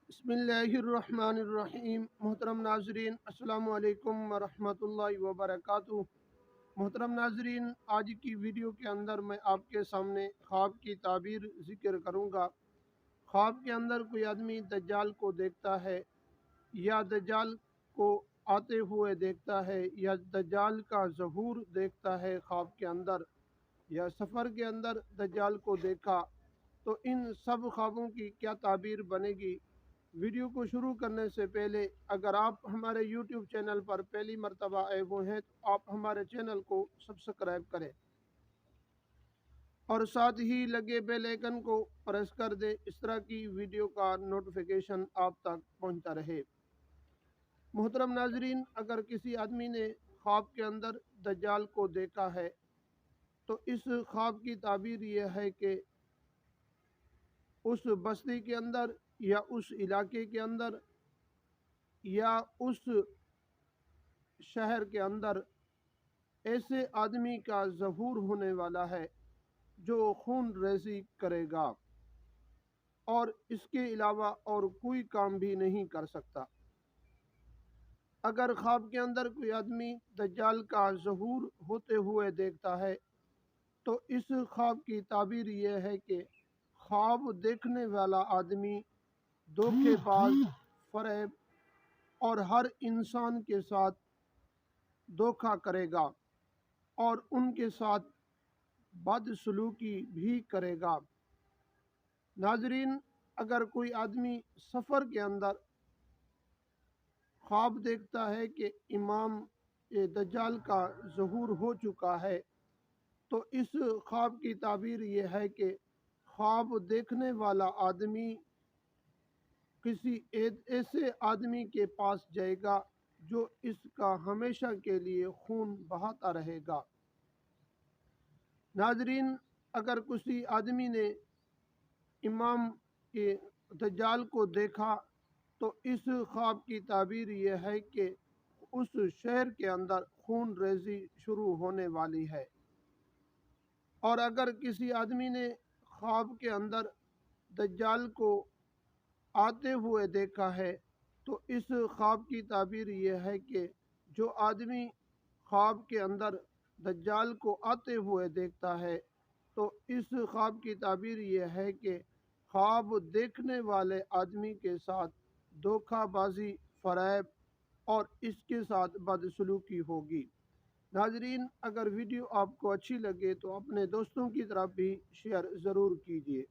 بسم اللہ الرحمن الرحیم۔ محترم ناظرین، السلام علیکم ورحمۃ اللہ وبرکاتہ۔ محترم ناظرین، آج کی ویڈیو کے اندر میں آپ کے سامنے خواب کی تعبیر ذکر کروں گا۔ خواب کے اندر کوئی آدمی دجال کو دیکھتا ہے یا دجال کو آتے ہوئے دیکھتا ہے یا دجال کا ظہور دیکھتا ہے خواب کے اندر، یا سفر کے اندر دجال کو دیکھا، تو ان سب خوابوں کی کیا تعبیر بنے گی؟ ویڈیو کو شروع کرنے سے پہلے اگر آپ ہمارے یوٹیوب چینل پر پہلی مرتبہ آئے ہوئے ہیں تو آپ ہمارے چینل کو سبسکرائب کریں اور ساتھ ہی لگے بیل آئیکن کو پریس کر دیں، اس طرح کی ویڈیو کا نوٹیفیکیشن آپ تک پہنچتا رہے۔ محترم ناظرین، اگر کسی آدمی نے خواب کے اندر دجال کو دیکھا ہے تو اس خواب کی تعبیر یہ ہے کہ اس بستی کے اندر یا اس علاقے کے اندر یا اس شہر کے اندر ایسے آدمی کا ظہور ہونے والا ہے جو خون ریزی کرے گا اور اس کے علاوہ اور کوئی کام بھی نہیں کر سکتا۔ اگر خواب کے اندر کوئی آدمی دجال کا ظہور ہوتے ہوئے دیکھتا ہے تو اس خواب کی تعبیر یہ ہے کہ خواب دیکھنے والا آدمی دھوکے باز، فریب اور ہر انسان کے ساتھ دھوکہ کرے گا اور ان کے ساتھ بدسلوکی بھی کرے گا۔ ناظرین، اگر کوئی آدمی سفر کے اندر خواب دیکھتا ہے کہ امام دجال کا ظہور ہو چکا ہے تو اس خواب کی تعبیر یہ ہے کہ خواب دیکھنے والا آدمی کسی ایسے آدمی کے پاس جائے گا جو اس کا ہمیشہ کے لیے خون بہاتا رہے گا۔ ناظرین، اگر کسی آدمی نے امام دجال کو دیکھا تو اس خواب کی تعبیر یہ ہے کہ اس شہر کے اندر خون ریزی شروع ہونے والی ہے۔ اور اگر کسی آدمی نے خواب کے اندر دجال کو آتے ہوئے دیکھا ہے تو اس خواب کی تعبیر یہ ہے کہ جو آدمی خواب کے اندر دجال کو آتے ہوئے دیکھتا ہے تو اس خواب کی تعبیر یہ ہے کہ خواب دیکھنے والے آدمی کے ساتھ دھوکہ بازی، فریب اور اس کے ساتھ بدسلوکی ہوگی۔ ناظرین، اگر ویڈیو آپ کو اچھی لگے تو اپنے دوستوں کی طرف بھی شیئر ضرور کیجیے۔